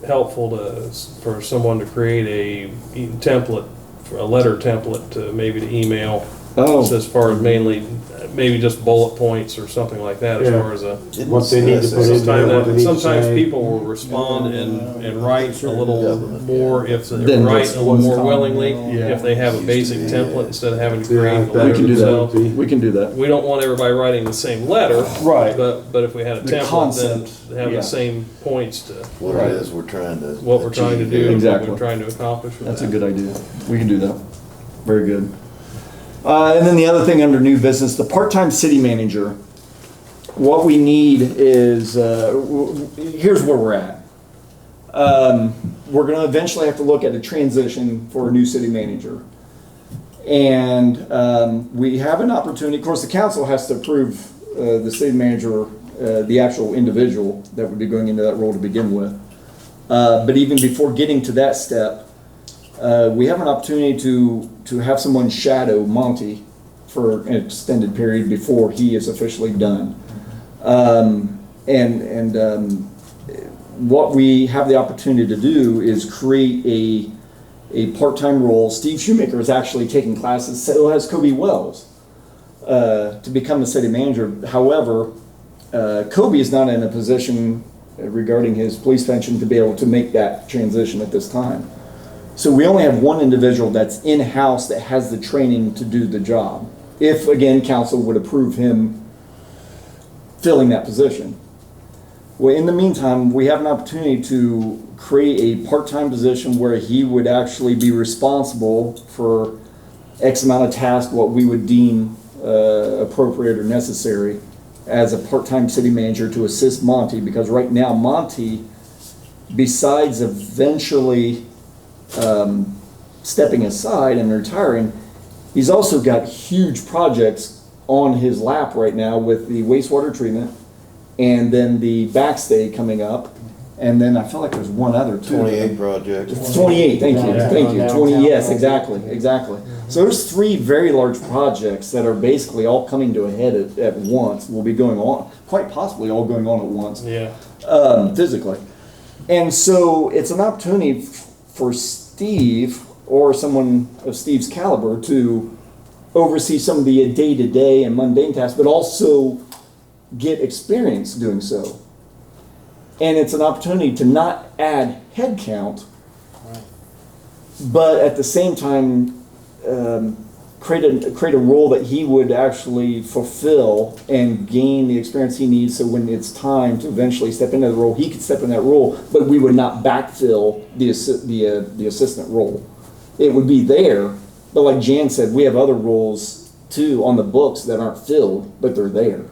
[SPEAKER 5] helpful for someone to create a template, a letter template to maybe to email.
[SPEAKER 1] Oh.
[SPEAKER 5] As far as mainly, maybe just bullet points or something like that, as
[SPEAKER 7] Yeah.
[SPEAKER 5] far as a.
[SPEAKER 7] What they need to put in there, what they need to
[SPEAKER 5] Sometimes
[SPEAKER 7] say.
[SPEAKER 5] people will respond and write a little more if they
[SPEAKER 1] Then
[SPEAKER 5] write
[SPEAKER 1] just
[SPEAKER 5] a little more willingly,
[SPEAKER 1] Yeah.
[SPEAKER 5] if they have a basic template instead of having to
[SPEAKER 7] Yeah,
[SPEAKER 5] create the
[SPEAKER 7] that
[SPEAKER 1] We
[SPEAKER 5] letter
[SPEAKER 1] can do
[SPEAKER 5] themselves.
[SPEAKER 1] that. We can do that.
[SPEAKER 5] We don't want everybody writing the same letter.
[SPEAKER 1] Right.
[SPEAKER 5] But if we had a
[SPEAKER 1] The
[SPEAKER 5] template,
[SPEAKER 1] concept,
[SPEAKER 5] then have
[SPEAKER 1] yeah.
[SPEAKER 5] the same points to
[SPEAKER 2] What it is we're trying to.
[SPEAKER 5] what we're trying to
[SPEAKER 2] achieve
[SPEAKER 5] do,
[SPEAKER 2] here.
[SPEAKER 5] and what
[SPEAKER 1] Exactly.
[SPEAKER 5] we're trying to accomplish with
[SPEAKER 1] That's a
[SPEAKER 5] that.
[SPEAKER 1] good idea. We can do that. Very good. And then the other thing under new business, the part-time city manager. What we need is, here's where we're at. We're gonna eventually have to look at a transition for a new city manager. And we have an opportunity, of course, the council has to approve the city manager, the actual individual that would be going into that role to begin with. But even before getting to that step, we have an opportunity to have someone shadow Monty for an extended period before he is officially done. What we have the opportunity to do is create a part-time role. Steve Shoemaker is actually taking classes, so has Kobe Wells, to become the city manager. However, Kobe is not in a position regarding his police pension to be able to make that transition at this time. So we only have one individual that's in-house that has the training to do the job. If, again, council would approve him filling that position. Well, in the meantime, we have an opportunity to create a part-time position where he would actually be responsible for X amount of tasks, what we would deem appropriate or necessary as a part-time city manager to assist Monty, because right now Monty, besides eventually stepping aside and retiring, he's also got huge projects on his lap right now with the wastewater treatment and then the backstay coming up. And then I feel like there's one other too.
[SPEAKER 2] 28 projects.
[SPEAKER 1] 28, thank you,
[SPEAKER 4] Yeah.
[SPEAKER 1] thank you.
[SPEAKER 4] Downtown
[SPEAKER 1] 20, yes,
[SPEAKER 4] project.
[SPEAKER 1] exactly. So there's 3 very large projects that are basically all coming to a head at once, will be going on, quite possibly all going on at once.
[SPEAKER 5] Yeah.
[SPEAKER 1] Physically. And so it's an opportunity for Steve or someone of Steve's caliber to oversee some of the day-to-day and mundane tasks, but also get experience doing so. And it's an opportunity to not add headcount, but at the same time create a role that he would actually fulfill and gain the experience he needs, so when it's time to eventually step into the role, he could step in that role, but we would not backfill the assistant role. It would be there, but like Jan said, we have other roles too on the books that aren't filled, but they're there.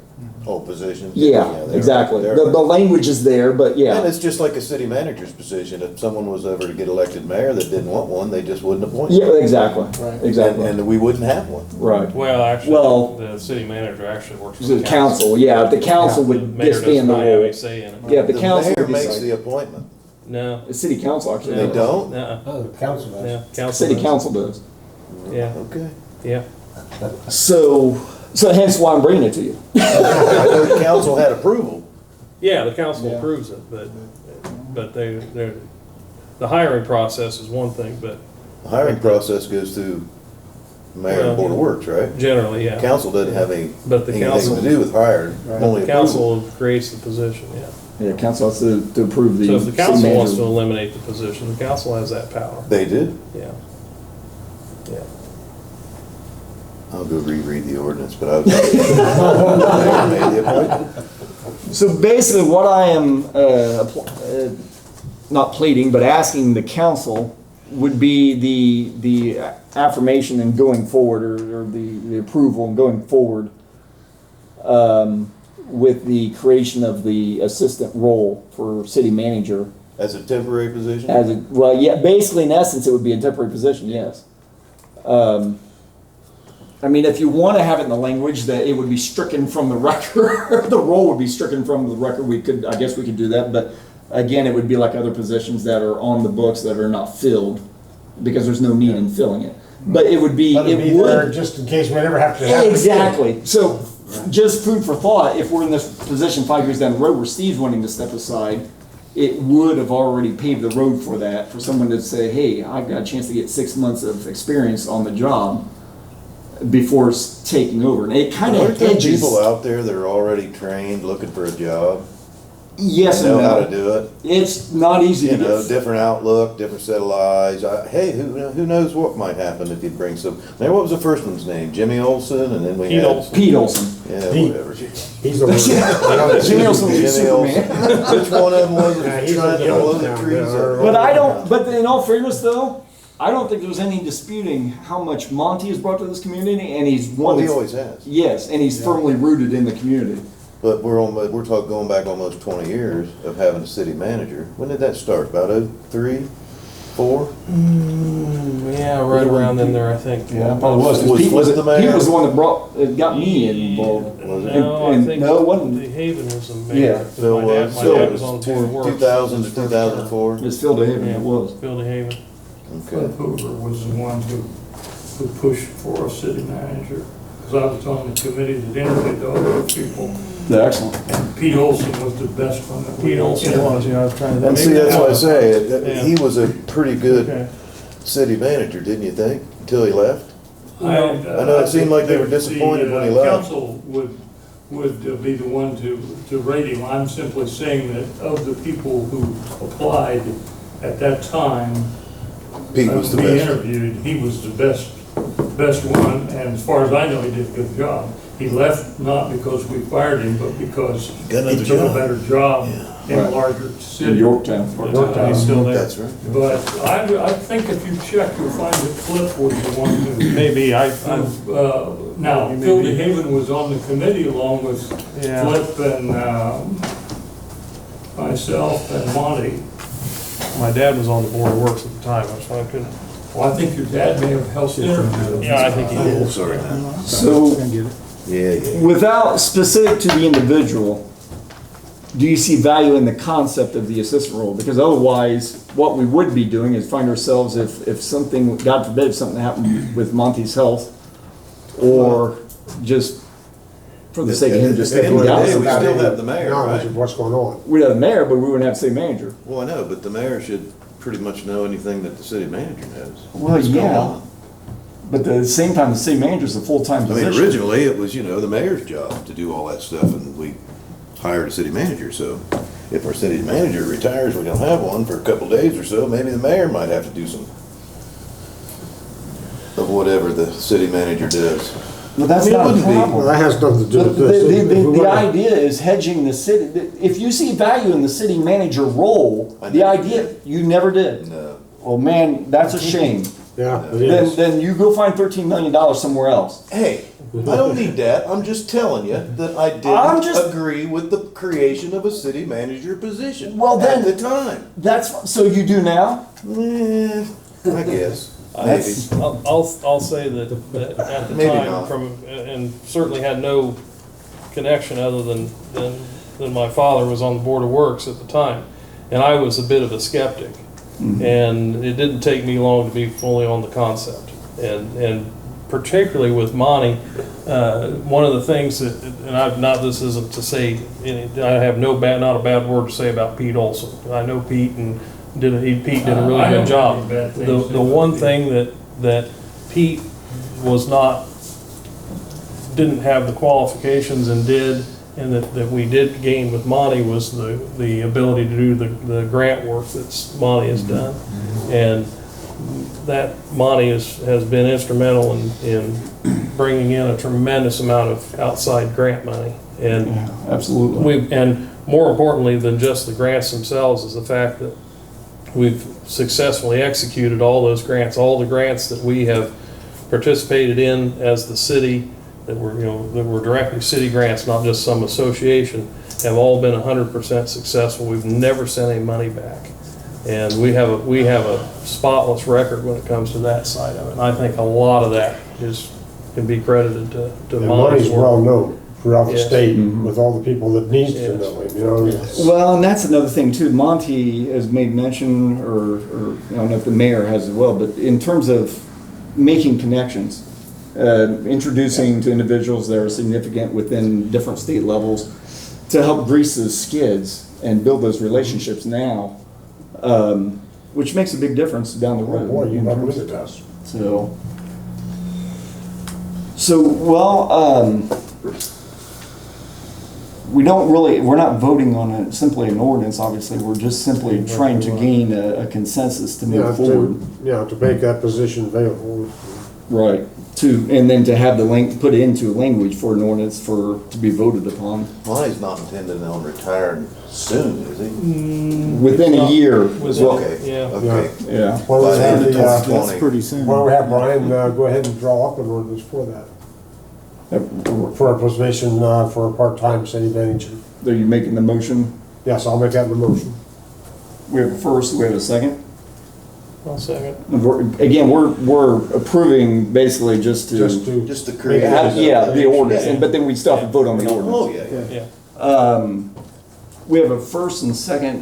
[SPEAKER 2] Oh, positions?
[SPEAKER 1] Yeah,
[SPEAKER 2] they're-
[SPEAKER 1] exactly.
[SPEAKER 2] they're-
[SPEAKER 1] The language is there, but
[SPEAKER 2] And
[SPEAKER 1] yeah,
[SPEAKER 2] it's just like a city manager's position. If someone was ever to get elected mayor that didn't want one, they just wouldn't appoint one.
[SPEAKER 1] yeah, exactly,
[SPEAKER 6] Right.
[SPEAKER 1] exactly,
[SPEAKER 2] And we wouldn't have one.
[SPEAKER 1] right.
[SPEAKER 5] Well, actually,
[SPEAKER 1] Well-
[SPEAKER 5] the city manager actually works for
[SPEAKER 1] The council, yeah, the council
[SPEAKER 5] The
[SPEAKER 1] would
[SPEAKER 5] mayor
[SPEAKER 1] just be in
[SPEAKER 5] does
[SPEAKER 1] the
[SPEAKER 5] not have
[SPEAKER 1] role.
[SPEAKER 5] any say in it.
[SPEAKER 1] Yeah, the
[SPEAKER 2] The
[SPEAKER 1] council
[SPEAKER 2] mayor
[SPEAKER 1] would
[SPEAKER 2] makes
[SPEAKER 1] decide.
[SPEAKER 2] the appointment.
[SPEAKER 5] No.
[SPEAKER 1] The city council actually.
[SPEAKER 5] No.
[SPEAKER 2] They don't?
[SPEAKER 5] Nuh-uh.
[SPEAKER 7] Oh, the council does.
[SPEAKER 5] Yeah, council.
[SPEAKER 1] City
[SPEAKER 5] does.
[SPEAKER 1] council does.
[SPEAKER 5] Yeah,
[SPEAKER 2] Okay.
[SPEAKER 5] yeah.
[SPEAKER 1] So hence why I'm bringing it to you.
[SPEAKER 2] I know the council had approval.
[SPEAKER 5] Yeah, the council
[SPEAKER 1] Yeah.
[SPEAKER 5] approves it, but they're, the hiring process is one thing, but
[SPEAKER 2] The hiring process goes through mayor and board of works, right?
[SPEAKER 5] generally, yeah.
[SPEAKER 2] Council doesn't have
[SPEAKER 5] But the
[SPEAKER 2] anything
[SPEAKER 5] council,
[SPEAKER 2] to do with hiring, only
[SPEAKER 5] the
[SPEAKER 2] approval.
[SPEAKER 5] council creates the position, yeah.
[SPEAKER 1] Yeah, council has to approve the.
[SPEAKER 5] So if the
[SPEAKER 1] city
[SPEAKER 5] council wants to
[SPEAKER 1] manager.
[SPEAKER 5] eliminate the position, the council has that power,
[SPEAKER 2] They do.
[SPEAKER 5] yeah. Yeah.
[SPEAKER 2] I'll go reread the ordinance, but I was. Mayor made the appointment.
[SPEAKER 1] So basically what I am, not pleading, but asking the council would be the affirmation and going forward, or the approval and going forward, with the creation of the assistant role for city manager.
[SPEAKER 2] As a temporary position?
[SPEAKER 1] Well, yeah, basically in essence, it would be a temporary position, yes. I mean, if you want to have it in the language that it would be stricken from the record, the role would be stricken from the record, I guess we could do that, but again, it would be like other positions that are on the books that are not filled, because there's no need in filling it. But it would be,
[SPEAKER 7] Let it be
[SPEAKER 1] it
[SPEAKER 7] there
[SPEAKER 1] would.
[SPEAKER 7] just in case we never have to have it.
[SPEAKER 1] Exactly. So, just food for thought, if we're in this position 5 years down the road where Steve's wanting to step aside, it would have already paved the road for that, for someone to say, hey, I've got a chance to get 6 months of experience on the job before taking over. And it kind
[SPEAKER 2] Aren't
[SPEAKER 1] of
[SPEAKER 2] there
[SPEAKER 1] edges.
[SPEAKER 2] people out there that are already trained looking for a job?
[SPEAKER 1] Yes and
[SPEAKER 2] Know how to
[SPEAKER 1] no.
[SPEAKER 2] do it?
[SPEAKER 1] It's not easy
[SPEAKER 2] You
[SPEAKER 1] to
[SPEAKER 2] know,
[SPEAKER 1] get.
[SPEAKER 2] different outlook, different set of eyes. Hey, who knows what might happen if you bring some. Now, what was the first one's name? Jimmy Olsen, and then we
[SPEAKER 5] Pete
[SPEAKER 2] had
[SPEAKER 5] Olsen.
[SPEAKER 1] Pete Olsen.
[SPEAKER 2] Yeah,
[SPEAKER 7] Pete.
[SPEAKER 2] whatever.
[SPEAKER 7] He's the worst.
[SPEAKER 1] Jimmy Olsen was
[SPEAKER 2] Jimmy
[SPEAKER 1] Superman.
[SPEAKER 2] Olsen. Which one of them was
[SPEAKER 7] Yeah,
[SPEAKER 2] it?
[SPEAKER 7] he's
[SPEAKER 2] Trying to
[SPEAKER 7] the
[SPEAKER 2] blow the
[SPEAKER 7] downtown
[SPEAKER 2] trees
[SPEAKER 7] guy.
[SPEAKER 2] up?
[SPEAKER 1] But I don't. But in all fairness, though, I don't think there was any disputing how much Monty has brought to this community, and he's one.
[SPEAKER 2] Well, he
[SPEAKER 1] that's-
[SPEAKER 2] always has.
[SPEAKER 1] Yes, and he's firmly rooted in the community.
[SPEAKER 2] But we're talking going back almost 20 years of having a city manager. When did that start? About 03, 04?
[SPEAKER 5] Yeah, right around in there, I think.
[SPEAKER 1] Yeah, probably was. 'Cause
[SPEAKER 2] Was
[SPEAKER 1] Pete
[SPEAKER 2] Flip
[SPEAKER 1] was
[SPEAKER 2] the mayor?
[SPEAKER 1] Pete was the one that got me involved.
[SPEAKER 2] Was it?
[SPEAKER 5] No, I
[SPEAKER 1] And-
[SPEAKER 5] think
[SPEAKER 1] no, it wasn't.
[SPEAKER 5] the Haven was the
[SPEAKER 1] Yeah,
[SPEAKER 5] mayor.
[SPEAKER 2] Phil
[SPEAKER 5] My
[SPEAKER 2] was.
[SPEAKER 5] dad
[SPEAKER 2] Phil
[SPEAKER 5] was on the board of works.
[SPEAKER 2] 2000 to 2004?
[SPEAKER 1] It's Phil DeHaven,
[SPEAKER 5] Yeah,
[SPEAKER 1] it was.
[SPEAKER 5] Phil DeHaven.
[SPEAKER 2] Okay.
[SPEAKER 10] Cliff Hoover was the one who pushed for a city manager. Because I was on the committee that interviewed all those people.
[SPEAKER 1] Excellent.
[SPEAKER 10] And Pete Olsen was the best one that we
[SPEAKER 5] Pete Olsen was, yeah, I was trying to.
[SPEAKER 2] And see, that's why I say,
[SPEAKER 5] Yeah.
[SPEAKER 2] he was a pretty good
[SPEAKER 5] Okay.
[SPEAKER 2] city manager, didn't you think, until he left?
[SPEAKER 10] I
[SPEAKER 2] know it seemed like they were disappointed when he left.
[SPEAKER 10] Council would be the one to rate him. I'm simply saying that of the people who applied at that time,
[SPEAKER 2] Pete was the
[SPEAKER 10] we
[SPEAKER 2] best.
[SPEAKER 10] interviewed, he was the best one, and as far as I know, he did a good job. He left not because we fired him, but because
[SPEAKER 2] Got
[SPEAKER 10] he
[SPEAKER 2] another
[SPEAKER 10] took a
[SPEAKER 2] job.
[SPEAKER 10] better job in a
[SPEAKER 1] Right.
[SPEAKER 10] larger
[SPEAKER 1] In
[SPEAKER 10] city.
[SPEAKER 1] Yorktown.
[SPEAKER 5] He's still there.
[SPEAKER 2] That's right.
[SPEAKER 10] But I think if you check, you'll find that Cliff was the one who.
[SPEAKER 5] Maybe,
[SPEAKER 10] Now,
[SPEAKER 5] You
[SPEAKER 10] Phil
[SPEAKER 5] may be-
[SPEAKER 10] DeHaven was on the committee along with
[SPEAKER 5] Yeah.
[SPEAKER 10] Flip and myself and Monty.
[SPEAKER 5] My dad was on the board of works at the time, that's why I couldn't.
[SPEAKER 10] Well, I think your dad may have helped interview.
[SPEAKER 5] Yeah, I think he did.
[SPEAKER 2] Oh, sorry, man.
[SPEAKER 1] So,
[SPEAKER 4] Gonna get it.
[SPEAKER 2] Yeah.
[SPEAKER 1] without specific to the individual, do you see value in the concept of the assistant role? Because otherwise, what we would be doing is find ourselves, if something, God forbid, if something happened with Monty's health, or just for the sake of him just
[SPEAKER 2] At the
[SPEAKER 1] stepping
[SPEAKER 2] end of the
[SPEAKER 1] down.
[SPEAKER 2] day, we
[SPEAKER 7] About
[SPEAKER 2] still
[SPEAKER 7] any
[SPEAKER 2] have the mayor,
[SPEAKER 7] knowledge
[SPEAKER 2] right?
[SPEAKER 7] of what's going on.
[SPEAKER 1] We'd have the mayor, but we wouldn't have city manager.
[SPEAKER 2] Well, I know, but the mayor should pretty much know anything that the city manager knows.
[SPEAKER 1] Well,
[SPEAKER 2] What's going
[SPEAKER 1] yeah.
[SPEAKER 2] on.
[SPEAKER 1] But at the same time, the city manager's a full-time
[SPEAKER 2] I mean,
[SPEAKER 1] position.
[SPEAKER 2] originally, it was, the mayor's job to do all that stuff, and we hired a city manager, so if our city manager retires, we don't have one for a couple days or so, maybe the mayor might have to do some of whatever the city manager does.
[SPEAKER 1] But that's
[SPEAKER 2] I mean, it
[SPEAKER 1] not a
[SPEAKER 2] wouldn't be-
[SPEAKER 1] problem.
[SPEAKER 7] Well, that has nothing to do
[SPEAKER 1] The,
[SPEAKER 7] with this. If we
[SPEAKER 1] the
[SPEAKER 7] wanna-
[SPEAKER 1] idea is hedging the city. If you see value in the city manager role,
[SPEAKER 2] I
[SPEAKER 1] the
[SPEAKER 2] never
[SPEAKER 1] idea, you never did.
[SPEAKER 2] No.
[SPEAKER 1] Well, man, that's a shame.
[SPEAKER 7] Yeah, it
[SPEAKER 1] Then,
[SPEAKER 7] is.
[SPEAKER 1] then you go find $13 million somewhere else.
[SPEAKER 2] Hey, I don't need that, I'm just telling you that I
[SPEAKER 1] I'm
[SPEAKER 2] didn't
[SPEAKER 1] just-
[SPEAKER 2] agree with the creation of a city manager position
[SPEAKER 1] Well,
[SPEAKER 2] at
[SPEAKER 1] then-
[SPEAKER 2] the time.
[SPEAKER 1] That's, so you do now?
[SPEAKER 2] I guess, maybe.
[SPEAKER 1] That's-
[SPEAKER 5] I'll say that at the
[SPEAKER 2] Maybe
[SPEAKER 5] time,
[SPEAKER 2] not.
[SPEAKER 5] and certainly had no connection other than my father was on the board of works at the time. And I was a bit of a skeptic. And it didn't take me long to be fully on the concept. And particularly with Monty, one of the things that, and this isn't to say, I have not a bad word to say about Pete Olsen. I know Pete and Pete did a really
[SPEAKER 10] I
[SPEAKER 5] good
[SPEAKER 10] don't
[SPEAKER 5] job.
[SPEAKER 10] have any bad things to
[SPEAKER 5] The
[SPEAKER 10] say about
[SPEAKER 5] one
[SPEAKER 10] Pete.
[SPEAKER 5] thing that Pete didn't have the qualifications and did, and that we did gain with Monty was the ability to do the grant work that Monty has done. And that Monty has been instrumental in bringing in a tremendous amount of outside grant money. And
[SPEAKER 1] Absolutely.
[SPEAKER 5] and more importantly than just the grants themselves is the fact that we've successfully executed all those grants, all the grants that we have participated in as the city that were, that were directly city grants, not just some association, have all been 100% successful. We've never sent any money back. And we have a spotless record when it comes to that side of it. And I think a lot of that can be credited to
[SPEAKER 7] The
[SPEAKER 5] Monty's
[SPEAKER 7] money's well
[SPEAKER 5] work.
[SPEAKER 7] known throughout the
[SPEAKER 5] Yes.
[SPEAKER 7] state
[SPEAKER 1] Mhm.
[SPEAKER 7] with all the people that needs to
[SPEAKER 5] Yes.
[SPEAKER 7] know him, you know.
[SPEAKER 5] Yes.
[SPEAKER 1] Well, and that's another thing too. Monty has made mention, or I don't know if the mayor has as well, but in terms of making connections, introducing to individuals that are significant within different state levels to help grease those skids and build those relationships now, which makes a big difference down the
[SPEAKER 7] Oh
[SPEAKER 1] road.
[SPEAKER 7] boy, you
[SPEAKER 1] in
[SPEAKER 7] might
[SPEAKER 1] terms
[SPEAKER 7] believe it
[SPEAKER 1] of-
[SPEAKER 7] does.
[SPEAKER 1] We're not voting on simply an ordinance, obviously, we're just simply trying to gain a consensus to
[SPEAKER 7] Yeah,
[SPEAKER 1] move forward.
[SPEAKER 7] to make that position available.
[SPEAKER 1] Right, and then to have the put into language for an ordinance to be voted upon
[SPEAKER 2] Monty's not intending on retiring soon, is he?
[SPEAKER 1] within a year.
[SPEAKER 5] Was
[SPEAKER 1] Well,
[SPEAKER 5] it? Yeah.
[SPEAKER 2] Okay.
[SPEAKER 1] yeah,
[SPEAKER 7] Well,
[SPEAKER 2] By
[SPEAKER 7] let's
[SPEAKER 2] the end
[SPEAKER 7] have
[SPEAKER 2] of
[SPEAKER 7] the,
[SPEAKER 4] That's
[SPEAKER 2] 2020.
[SPEAKER 4] pretty soon.
[SPEAKER 7] why don't we have Brian, go ahead and draw up an ordinance for that, for a position, for a part-time city manager.
[SPEAKER 1] are you making the motion?
[SPEAKER 7] Yes, I'll make that the motion.
[SPEAKER 1] We have a first, we have a second.
[SPEAKER 5] I'll second.
[SPEAKER 1] Again, we're approving basically just to.
[SPEAKER 2] Just to create.
[SPEAKER 1] Yeah, the ordinance,
[SPEAKER 2] Yeah.
[SPEAKER 1] but then we still have to vote on the ordinance.
[SPEAKER 2] Oh, yeah, yeah.
[SPEAKER 5] Yeah.
[SPEAKER 1] We have a first and second,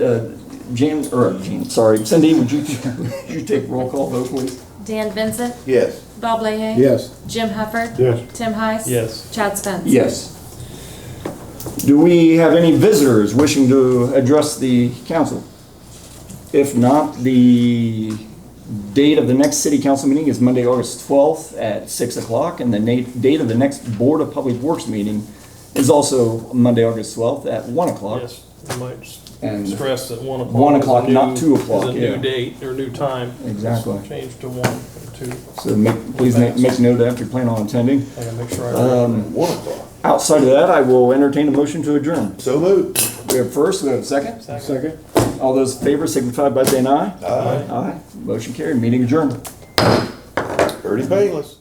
[SPEAKER 1] Cindy, would you take roll call vote, please?
[SPEAKER 3] Dan Vincent,
[SPEAKER 2] Yes.
[SPEAKER 3] Bob Leahy.
[SPEAKER 4] Yes.
[SPEAKER 3] Jim Hufford.
[SPEAKER 7] Yes.
[SPEAKER 3] Tim Heiss.
[SPEAKER 5] Yes.
[SPEAKER 3] Chad Spence.
[SPEAKER 1] Yes. Do we have any visitors wishing to address the council? If not, the date of the next city council meeting is Monday, August 12th at 6 o'clock, and the date of the next Board of Public Works meeting is also Monday, August 12th at 1 o'clock.
[SPEAKER 5] Yes, you might
[SPEAKER 1] And
[SPEAKER 5] stress that 1 o'clock.
[SPEAKER 1] 1
[SPEAKER 5] is a
[SPEAKER 1] o'clock, not
[SPEAKER 5] new-
[SPEAKER 1] 2 o'clock,
[SPEAKER 5] Is a
[SPEAKER 1] yeah.
[SPEAKER 5] new date or new time.
[SPEAKER 1] Exactly.
[SPEAKER 5] Change to 1 or 2.
[SPEAKER 1] So please make note of that if you plan on attending.
[SPEAKER 5] I gotta make sure I.
[SPEAKER 2] 1 o'clock.
[SPEAKER 1] Outside of that, I will entertain a motion to adjourn.
[SPEAKER 2] So moved.
[SPEAKER 1] We have first, we have second.
[SPEAKER 4] Second.
[SPEAKER 1] All those in favor signify by saying aye.
[SPEAKER 2] Aye.
[SPEAKER 1] Aye. Motion carried, meeting adjourned.
[SPEAKER 2] Pretty painless.